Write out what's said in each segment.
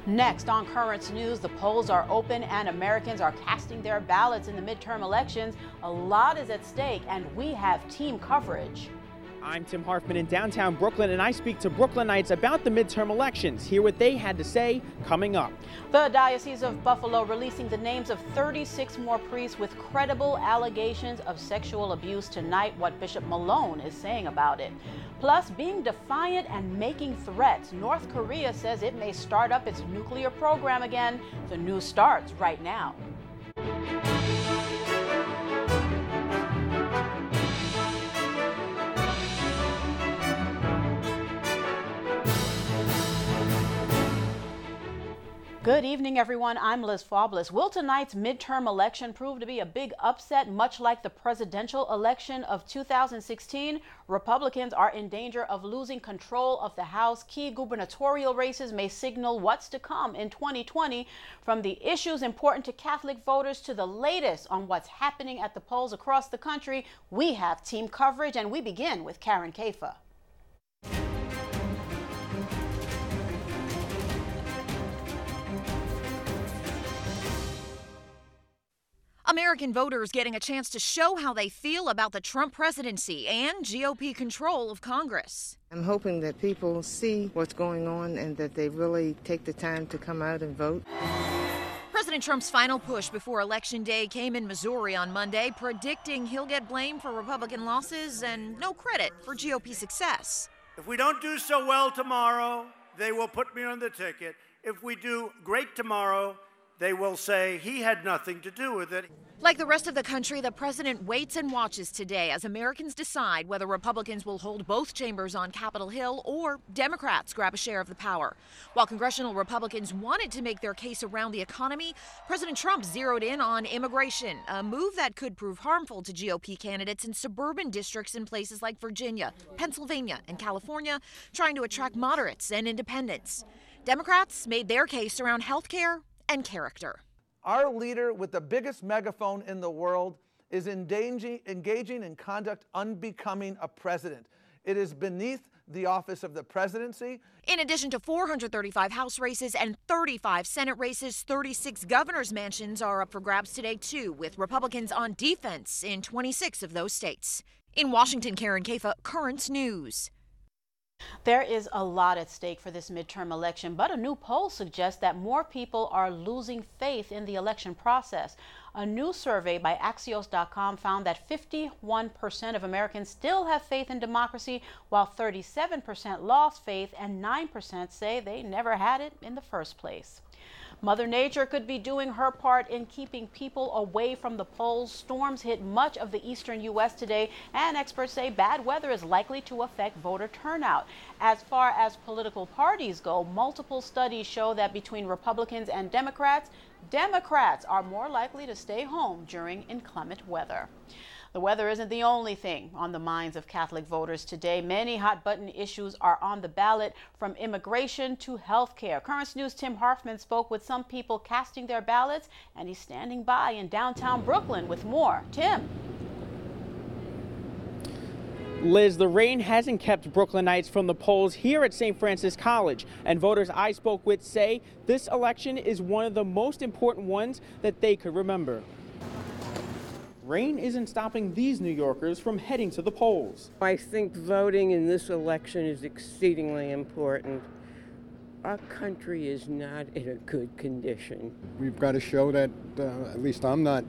Next on Currents News, the polls are open and Americans are casting their ballots in the midterm elections. A lot is at stake and we have team coverage. I'm Tim Harfman in downtown Brooklyn, and I speak to Brooklynites about the midterm elections. Hear what they had to say coming up. The Diocese of Buffalo releasing the names of 36 more priests with credible allegations of sexual abuse tonight, what Bishop Malone is saying about it. Plus, being defiant and making threats, North Korea says it may start up its nuclear program again. The news starts right now. Good evening, everyone. I'm Liz Faublas. Will tonight's midterm election prove to be a big upset, much like the presidential election of 2016? Republicans are in danger of losing control of the House. Key gubernatorial races may signal what's to come in 2020. From the issues important to Catholic voters to the latest on what's happening at the polls across the country, we have team coverage, and we begin with Karen Kafa. American voters getting a chance to show how they feel about the Trump presidency and GOP control of Congress. I'm hoping that people see what's going on and that they really take the time to come out and vote. President Trump's final push before Election Day came in Missouri on Monday, predicting he'll get blamed for Republican losses and no credit for GOP success. If we don't do so well tomorrow, they will put me on the ticket. If we do great tomorrow, they will say he had nothing to do with it. Like the rest of the country, the president waits and watches today as Americans decide whether Republicans will hold both chambers on Capitol Hill or Democrats grab a share of the power. While congressional Republicans wanted to make their case around the economy, President Trump zeroed in on immigration, a move that could prove harmful to GOP candidates in suburban districts in places like Virginia, Pennsylvania, and California, trying to attract moderates and independents. Democrats made their case around health care and character. Our leader with the biggest megaphone in the world is engaging in conduct unbecoming a president. It is beneath the office of the presidency. In addition to 435 House races and 35 Senate races, 36 governor's mansions are up for grabs today, too, with Republicans on defense in 26 of those states. In Washington, Karen Kafa, Currents News. There is a lot at stake for this midterm election, but a new poll suggests that more people are losing faith in the election process. A new survey by Axios.com found that 51% of Americans still have faith in democracy, while 37% lost faith and 9% say they never had it in the first place. Mother Nature could be doing her part in keeping people away from the polls. Storms hit much of the eastern U.S. today, and experts say bad weather is likely to affect voter turnout. As far as political parties go, multiple studies show that between Republicans and Democrats are more likely to stay home during inclement weather. The weather isn't the only thing on the minds of Catholic voters today. Many hot-button issues are on the ballot, from immigration to health care. Currents News' Tim Harfman spoke with some people casting their ballots, and he's standing by in downtown Brooklyn with more. Tim. Liz, the rain hasn't kept Brooklynites from the polls here at St. Francis College, and voters I spoke with say this election is one of the most important ones that they could remember. Rain isn't stopping these New Yorkers from heading to the polls. I think voting in this election is exceedingly important. Our country is not in a good condition. We've got to show that at least I'm not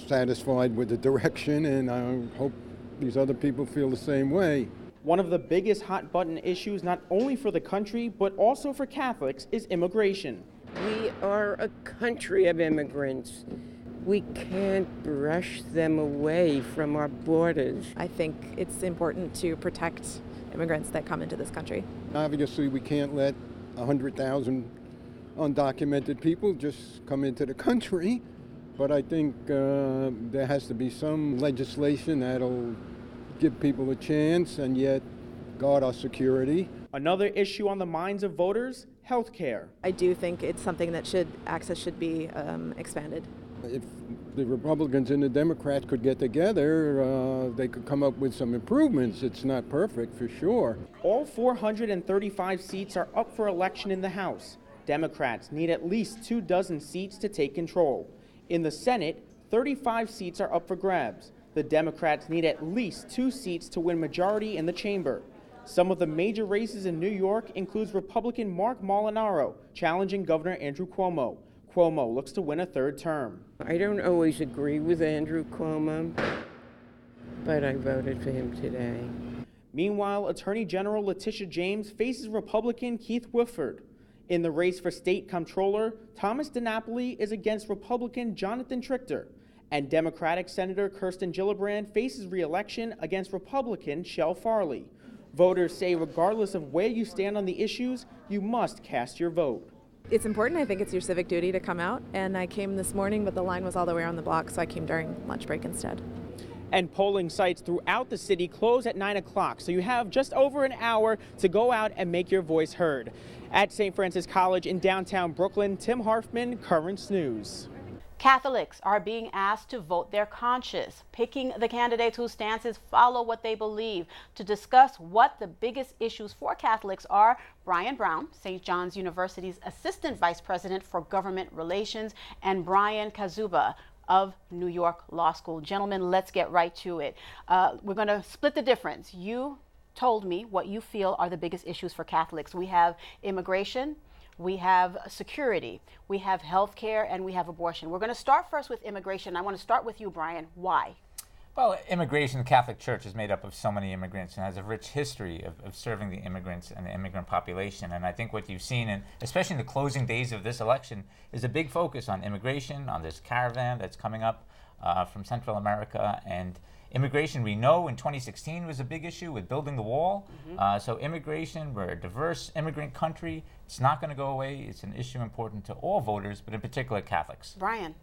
satisfied with the direction, and I hope these other people feel the same way. One of the biggest hot-button issues, not only for the country, but also for Catholics, is immigration. We are a country of immigrants. We can't brush them away from our borders. I think it's important to protect immigrants that come into this country. Obviously, we can't let 100,000 undocumented people just come into the country, but I think there has to be some legislation that'll give people a chance and yet guard our security. Another issue on the minds of voters, health care. I do think it's something that access should be expanded. If the Republicans and the Democrats could get together, they could come up with some improvements. It's not perfect, for sure. All 435 seats are up for election in the House. Democrats need at least 24 seats to take control. In the Senate, 35 seats are up for grabs. The Democrats need at least 2 seats to win majority in the chamber. Some of the major races in New York includes Republican Mark Molinaro challenging Governor Andrew Cuomo. Cuomo looks to win a 3rd term. I don't always agree with Andrew Cuomo, but I voted for him today. Meanwhile, Attorney General Letitia James faces Republican Keith Woodford. In the race for state comptroller, Thomas DiNapoli is against Republican Jonathan Trichter, and Democratic Senator Kirsten Gillibrand faces re-election against Republican Shel Farley. Voters say regardless of where you stand on the issues, you must cast your vote. It's important. I think it's your civic duty to come out, and I came this morning, but the line was all the way around the block, so I came during lunch break instead. And polling sites throughout the city close at 9 o'clock, so you have just over an hour to go out and make your voice heard. At St. Francis College in downtown Brooklyn, Tim Harfman, Currents News. Catholics are being asked to vote their conscience, picking the candidates whose stances follow what they believe. To discuss what the biggest issues for Catholics are, Brian Brown, St. John's University's Assistant Vice President for Government Relations, and Brian Kazuba of New York Law School. Gentlemen, let's get right to it. We're going to split the difference. You told me what you feel are the biggest issues for Catholics. We have immigration, we have security, we have health care, and we have abortion. We're going to start first with immigration. I want to start with you, Brian. Why? Well, immigration, the Catholic Church is made up of so many immigrants and has a rich history of serving the immigrants and the immigrant population. And I think what you've seen, especially in the closing days of this election, is a big focus on immigration, on this caravan that's coming up from Central America. And immigration, we know in 2016 was a big issue with building the wall. So immigration, we're a diverse immigrant country. It's not going to go away. It's an issue important to all voters, but in particular Catholics. Brian.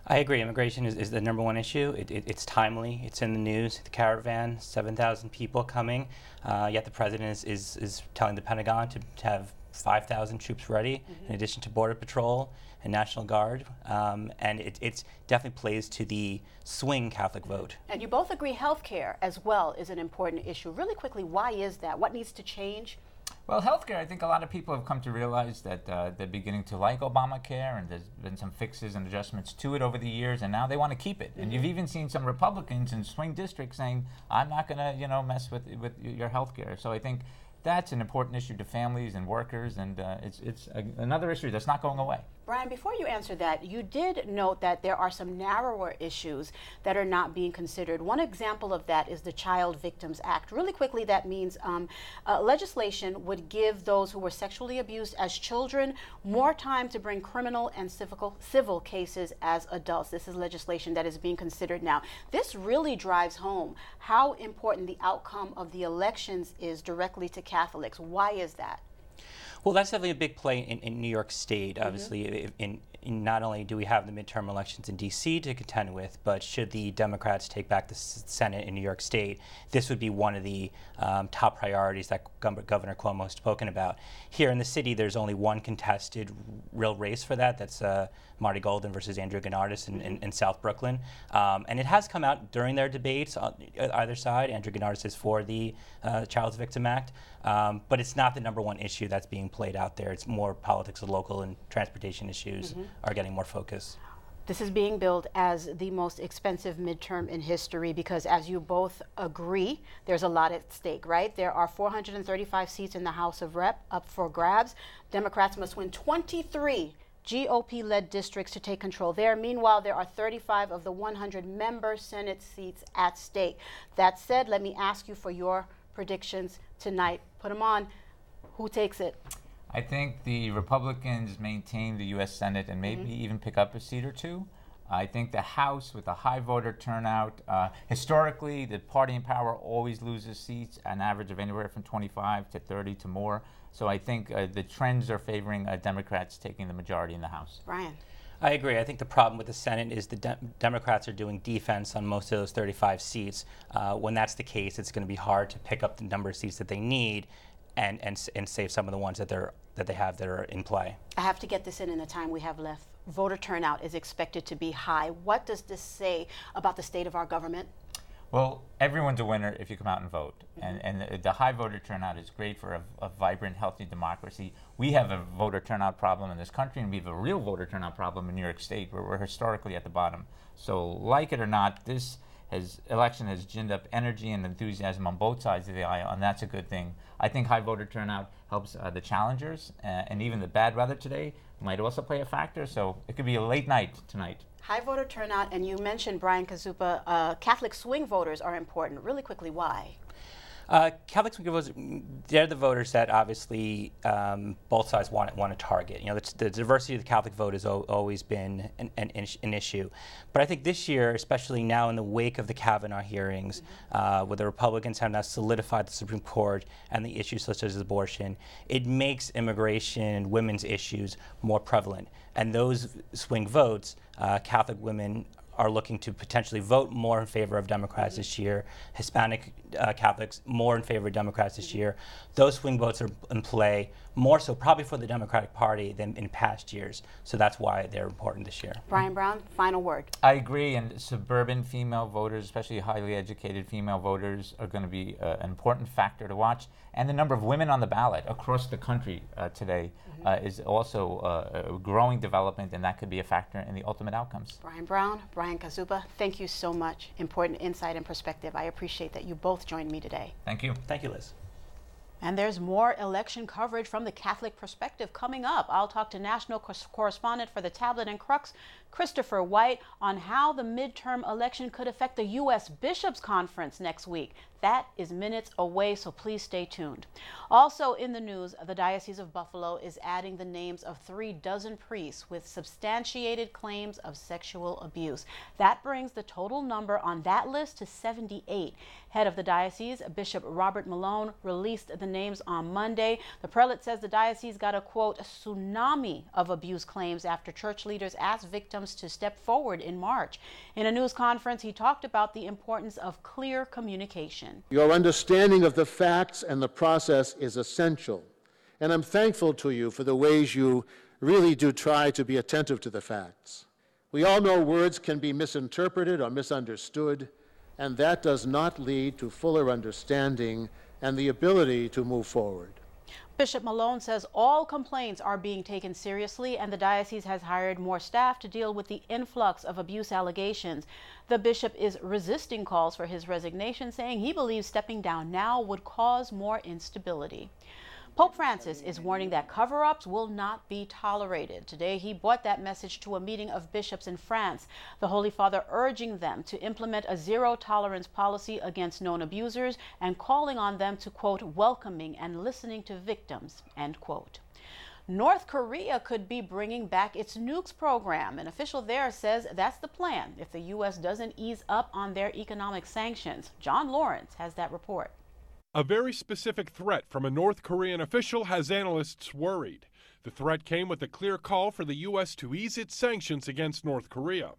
I agree. Immigration is the #1 issue. It's timely. It's in the news. The caravan, 7,000 people coming. Yet the president is telling the Pentagon to have 5,000 troops ready, in addition to Border Patrol and National Guard. And it definitely plays to the swing Catholic vote. And you both agree health care as well is an important issue. Really quickly, why is that? What needs to change? Well, healthcare, I think a lot of people have come to realize that they're beginning to like Obamacare, and there's been some fixes and adjustments to it over the years, and now they want to keep it. And you've even seen some Republicans in swing districts saying, I'm not going to, mess with your healthcare. So I think that's an important issue to families and workers, and it's another issue that's not going away. Brian, before you answer that, you did note that there are some narrower issues that are not being considered. One example of that is the Child Victims Act. Really quickly, that means legislation would give those who were sexually abused as children more time to bring criminal and civil cases as adults. This is legislation that is being considered now. This really drives home how important the outcome of the elections is directly to Catholics. Why is that? Well, that's definitely a big play in New York State. Obviously, in not only do we have the midterm elections in D.C. to contend with, but should the Democrats take back the Senate in New York State, this would be one of the top priorities that Governor Cuomo has spoken about. Here in the city, there's only one contested real race for that. That's Marty Golden versus Andrew Gennardis in South Brooklyn. And it has come out during their debates on either side. Andrew Gennardis is for the Child Victims Act. But it's not the #1 issue that's being played out there. It's more politics of local and transportation issues are getting more focus. This is being billed as the most expensive midterm in history because, as you both agree, there's a lot at stake, right? There are 435 seats in the House of Rep up for grabs. Democrats must win 23 GOP-led districts to take control there. Meanwhile, there are 35 of the 100-member Senate seats at stake. That said, let me ask you for your predictions tonight. Put them on. Who takes it? I think the Republicans maintain the U.S. Senate and maybe even pick up a seat or two. I think the House, with a high voter turnout, historically, the party in power always loses seats, an average of anywhere from 25 to 30 to more. So I think the trends are favoring Democrats taking the majority in the House. Brian. I agree. I think the problem with the Senate is the Democrats are doing defense on most of those 35 seats. When that's the case, it's going to be hard to pick up the number of seats that they need and save some of the ones that they have that are in play. I have to get this in the time we have left. Voter turnout is expected to be high. What does this say about the state of our government? Well, everyone's a winner if you come out and vote. And the high voter turnout is great for a vibrant, healthy democracy. We have a voter turnout problem in this country, and we have a real voter turnout problem in New York State, where we're historically at the bottom. So, like it or not, this election has ginned up energy and enthusiasm on both sides of the aisle, and that's a good thing. I think high voter turnout helps the challengers, and even the bad weather today might also play a factor, so it could be a late night tonight. High voter turnout, and you mentioned, Brian Kazupa, Catholic swing voters are important. Really quickly, why? Catholic swing voters, they're the voters that obviously both sides want to target. You know, the diversity of the Catholic vote has always been an issue. But I think this year, especially now in the wake of the Kavanaugh hearings, where the Republicans have now solidified the Supreme Court and the issues such as abortion, it makes immigration and women's issues more prevalent. And those swing votes, Catholic women are looking to potentially vote more in favor of Democrats this year. Hispanic Catholics more in favor of Democrats this year. Those swing votes are in play more so probably for the Democratic Party than in past years. So that's why they're important this year. Brian Brown, final word. I agree, and suburban female voters, especially highly educated female voters, are going to be an important factor to watch. And the number of women on the ballot across the country today is also a growing development, and that could be a factor in the ultimate outcomes. Brian Brown, Brian Kazupa, thank you so much. Important insight and perspective. I appreciate that you both joined me today. Thank you. Thank you, Liz. And there's more election coverage from the Catholic perspective coming up. I'll talk to national correspondent for the Tablet and Crux, Christopher White, on how the midterm election could affect the U.S. Bishops' Conference next week. That is minutes away, so please stay tuned. Also in the news, the Diocese of Buffalo is adding the names of 36 priests with substantiated claims of sexual abuse. That brings the total number on that list to 78. Head of the diocese, Bishop Robert Malone, released the names on Monday. The prelate says the diocese got a, quote, tsunami of abuse claims after church leaders asked victims to step forward in March. In a news conference, he talked about the importance of clear communication. Your understanding of the facts and the process is essential, and I'm thankful to you for the ways you really do try to be attentive to the facts. We all know words can be misinterpreted or misunderstood, and that does not lead to fuller understanding and the ability to move forward. Bishop Malone says all complaints are being taken seriously, and the diocese has hired more staff to deal with the influx of abuse allegations. The bishop is resisting calls for his resignation, saying he believes stepping down now would cause more instability. Pope Francis is warning that cover-ups will not be tolerated. Today, he brought that message to a meeting of bishops in France, the Holy Father urging them to implement a zero-tolerance policy against known abusers and calling on them to, quote, welcoming and listening to victims, end quote. North Korea could be bringing back its Nukes program. An official there says that's the plan if the U.S. doesn't ease up on their economic sanctions. John Lawrence has that report. A very specific threat from a North Korean official has analysts worried. The threat came with a clear call for the U.S. to ease its sanctions against North Korea.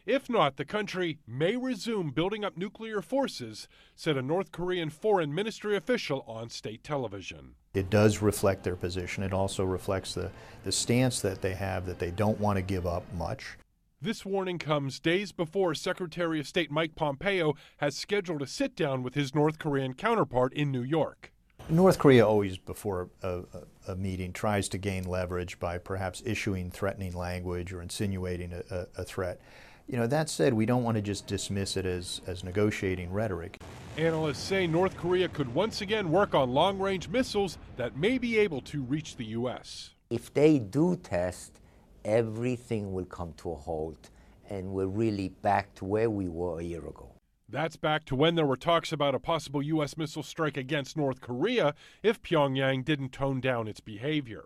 If not, the country may resume building up nuclear forces, said a North Korean foreign ministry official on state television. It does reflect their position. It also reflects the stance that they have, that they don't want to give up much. This warning comes days before Secretary of State Mike Pompeo has scheduled a sit-down with his North Korean counterpart in New York. North Korea always, before a meeting, tries to gain leverage by perhaps issuing threatening language or insinuating a threat. You know, that said, we don't want to just dismiss it as negotiating rhetoric. Analysts say North Korea could once again work on long-range missiles that may be able to reach the U.S. If they do test, everything will come to a halt and we're really back to where we were a year ago. That's back to when there were talks about a possible U.S. missile strike against North Korea if Pyongyang didn't tone down its behavior.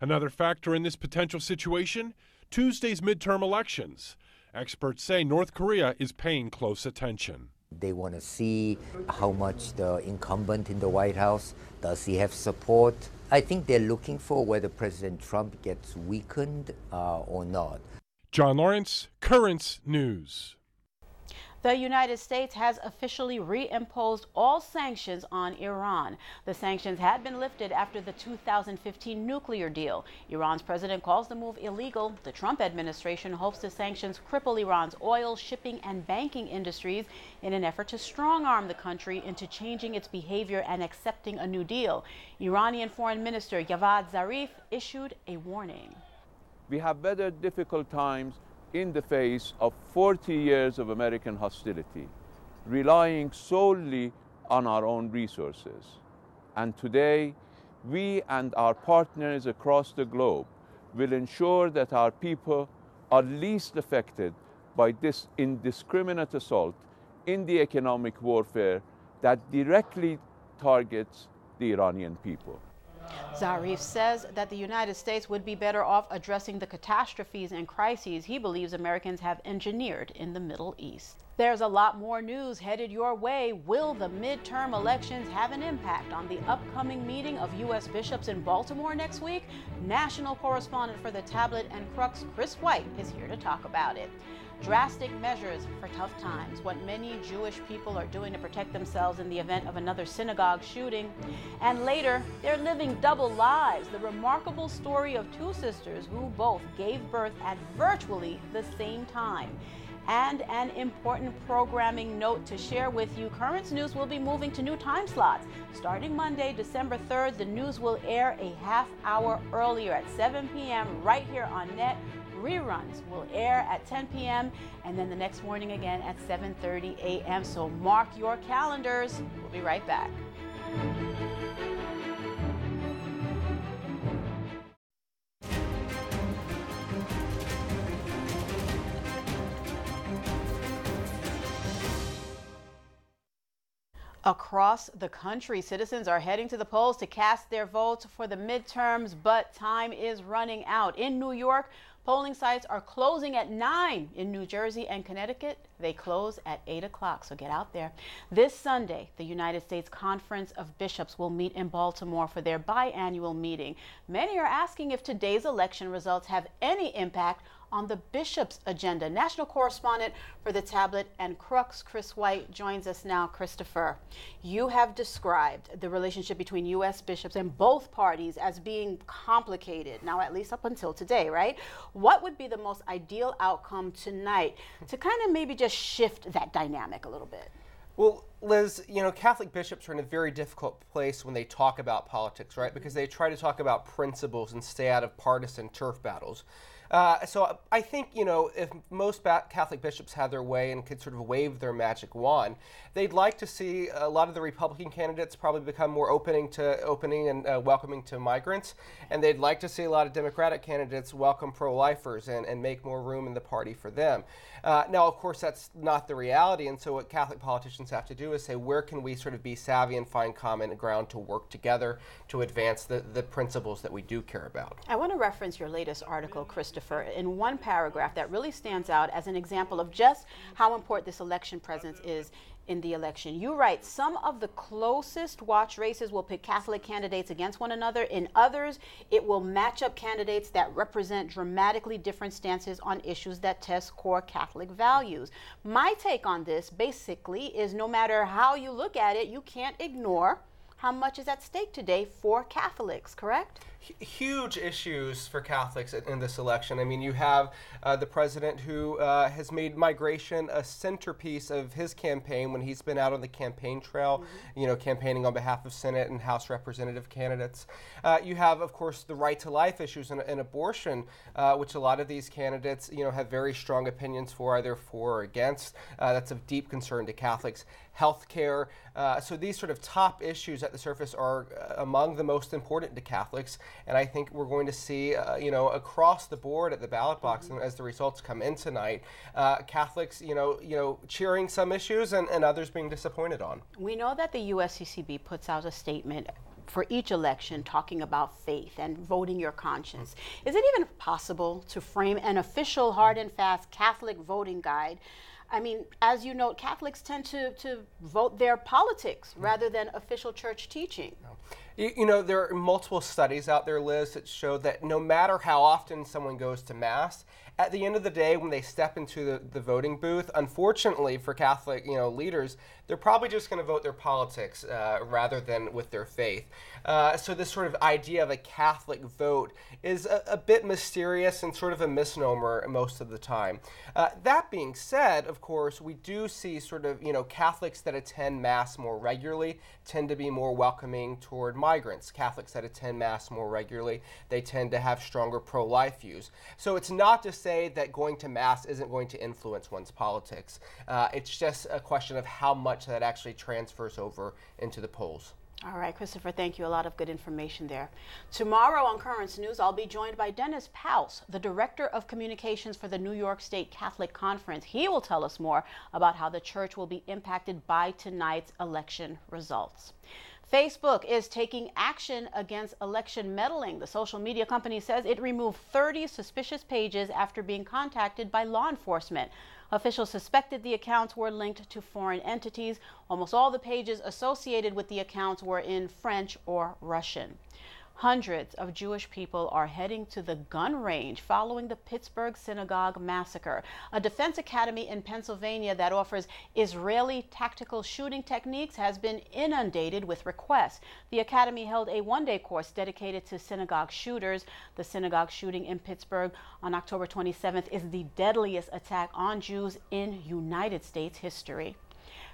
Another factor in this potential situation, Tuesday's midterm elections. Experts say North Korea is paying close attention. They want to see how much the incumbent in the White House, does he have support? I think they're looking for whether President Trump gets weakened or not. John Lawrence, Currents News. The United States has officially reimposed all sanctions on Iran. The sanctions had been lifted after the 2015 nuclear deal. Iran's president calls the move illegal. The Trump administration hopes the sanctions cripple Iran's oil, shipping, and banking industries in an effort to strong-arm the country into changing its behavior and accepting a new deal. Iranian Foreign Minister Javad Zarif issued a warning. We have weathered difficult times in the face of 40 years of American hostility, relying solely on our own resources. And today, we and our partners across the globe will ensure that our people are least affected by this indiscriminate assault in the economic warfare that directly targets the Iranian people. Zarif says that the United States would be better off addressing the catastrophes and crises he believes Americans have engineered in the Middle East. There's a lot more news headed your way. Will the midterm elections have an impact on the upcoming meeting of U.S. bishops in Baltimore next week? National correspondent for the Tablet and Crux, Chris White, is here to talk about it. Drastic measures for tough times, what many Jewish people are doing to protect themselves in the event of another synagogue shooting. And later, they're living double lives, the remarkable story of two sisters who both gave birth at virtually the same time. And an important programming note to share with you. Currents News will be moving to new time slots. Starting Monday, December 3rd, the news will air a half hour earlier at 7 p.m. right here on NET. Reruns will air at 10 p.m. and then the next morning again at 7:30 a.m. So mark your calendars. We'll be right back. Across the country, citizens are heading to the polls to cast their votes for the midterms, but time is running out. In New York, polling sites are closing at 9. In New Jersey and Connecticut, they close at 8 o'clock, so get out there. This Sunday, the United States Conference of Bishops will meet in Baltimore for their biannual meeting. Many are asking if today's election results have any impact on the bishops' agenda. National correspondent for the Tablet and Crux, Chris White, joins us now. Christopher, you have described the relationship between U.S. bishops and both parties as being complicated, now at least up until today, right? What would be the most ideal outcome tonight to kind of maybe just shift that dynamic a little bit? Well, Liz, you know, Catholic bishops are in a very difficult place when they talk about politics, right? Because they try to talk about principles and stay out of partisan turf battles. So I think, you know, if most Catholic bishops had their way and could sort of wave their magic wand, they'd like to see a lot of the Republican candidates probably become more opening and welcoming to migrants, and they'd like to see a lot of Democratic candidates welcome pro-lifers and make more room in the party for them. Now, of course, that's not the reality, and so what Catholic politicians have to do is say, where can we sort of be savvy and find common ground to work together to advance the principles that we do care about? I want to reference your latest article, Christopher, in one paragraph that really stands out as an example of just how important this election presence is in the election. You write, some of the closest watch races will pit Catholic candidates against one another. In others, it will match up candidates that represent dramatically different stances on issues that test core Catholic values. My take on this basically is no matter how you look at it, you can't ignore how much is at stake today for Catholics, correct? Huge issues for Catholics in this election. I mean, you have the president who has made migration a centerpiece of his campaign when he's been out on the campaign trail, you know, campaigning on behalf of Senate and House representative candidates. You have, of course, the right to life issues and abortion, which a lot of these candidates, you know, have very strong opinions for, either for or against. That's of deep concern to Catholics. Healthcare. So these sort of top issues at the surface are among the most important to Catholics. And I think we're going to see, you know, across the board at the ballot box, and as the results come in tonight, Catholics, you know, cheering some issues and others being disappointed on. We know that the USCCB puts out a statement for each election talking about faith and voting your conscience. Is it even possible to frame an official hard and fast Catholic voting guide? I mean, as you know, Catholics tend to vote their politics rather than official church teaching. You know, there are multiple studies out there, Liz, that show that no matter how often someone goes to Mass, at the end of the day, when they step into the voting booth, unfortunately for Catholic, leaders, they're probably just going to vote their politics rather than with their faith. So this sort of idea of a Catholic vote is a bit mysterious and sort of a misnomer most of the time. That being said, of course, we do see sort of, Catholics that attend Mass more regularly tend to be more welcoming toward migrants. Catholics that attend Mass more regularly, they tend to have stronger pro-life views. So it's not to say that going to Mass isn't going to influence one's politics. It's just a question of how much that actually transfers over into the polls. All right, Christopher, thank you. A lot of good information there. Tomorrow on Currents News, I'll be joined by Dennis Paus, the Director of Communications for the New York State Catholic Conference. He will tell us more about how the church will be impacted by tonight's election results. Facebook is taking action against election meddling. The social media company says it removed 30 suspicious pages after being contacted by law enforcement. Officials suspected the accounts were linked to foreign entities. Almost all the pages associated with the accounts were in French or Russian. Hundreds of Jewish people are heading to the gun range following the Pittsburgh synagogue massacre. A defense academy in Pennsylvania that offers Israeli tactical shooting techniques has been inundated with requests. The academy held a one-day course dedicated to synagogue shooters. The synagogue shooting in Pittsburgh on October 27th is the deadliest attack on Jews in United States history.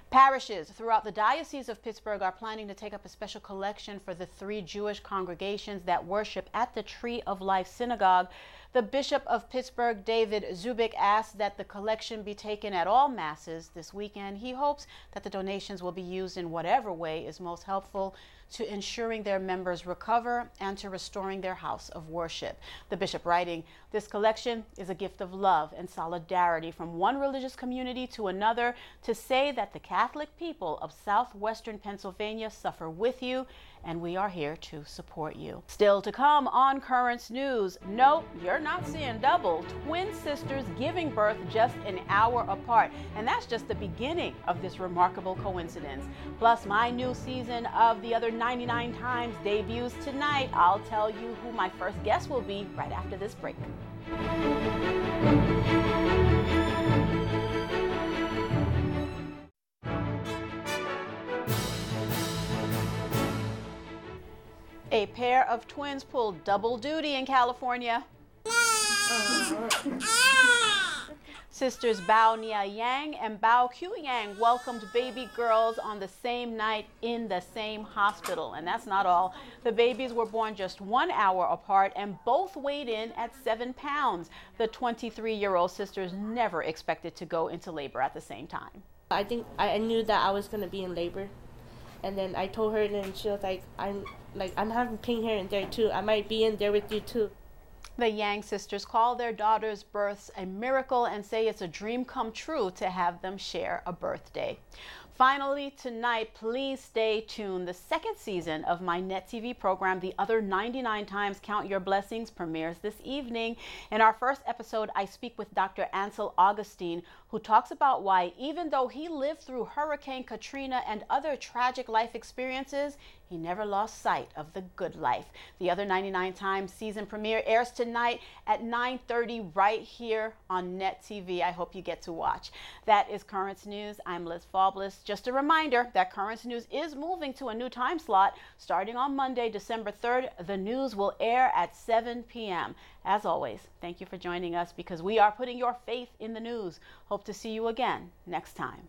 Parishes throughout the Diocese of Pittsburgh are planning to take up a special collection for the 3 Jewish congregations that worship at the Tree of Life Synagogue. The Bishop of Pittsburgh, David Zubik, asked that the collection be taken at all masses this weekend. He hopes that the donations will be used in whatever way is most helpful to ensuring their members recover and to restoring their house of worship. The bishop writing, "This collection is a gift of love and solidarity from one religious community to another to say that the Catholic people of southwestern Pennsylvania suffer with you, and we are here to support you." Still to come on Currents News. No, you're not seeing double. Twin sisters giving birth just an hour apart. And that's just the beginning of this remarkable coincidence. Plus, my new season of The Other 99 Times debuts tonight. I'll tell you who my first guest will be right after this break. A pair of twins pulled double duty in California. Sisters Bao Nia Yang and Bao Q Yang welcomed baby girls on the same night in the same hospital. And that's not all. The babies were born just 1 hour apart and both weighed in at 7 pounds. The 23-year-old sisters never expected to go into labor at the same time. I think I knew that I was going to be in labor. And then I told her, and then she was like, I'm having pain here and there too. I might be in there with you too. The Yang sisters call their daughters' births a miracle and say it's a dream come true to have them share a birthday. Finally, tonight, please stay tuned. The second season of my Net TV program, The Other 99 Times Count Your Blessings, premieres this evening. In our first episode, I speak with Dr. Ansel Augustine, who talks about why, even though he lived through Hurricane Katrina and other tragic life experiences, he never lost sight of the good life. The Other 99 Times season premiere airs tonight at 9:30 right here on Net TV. I hope you get to watch. That is Currents News. I'm Liz Faublas. Just a reminder that Currents News is moving to a new time slot. Starting on Monday, December 3rd, the news will air at 7 p.m. As always, thank you for joining us because we are putting your faith in the news. Hope to see you again next time.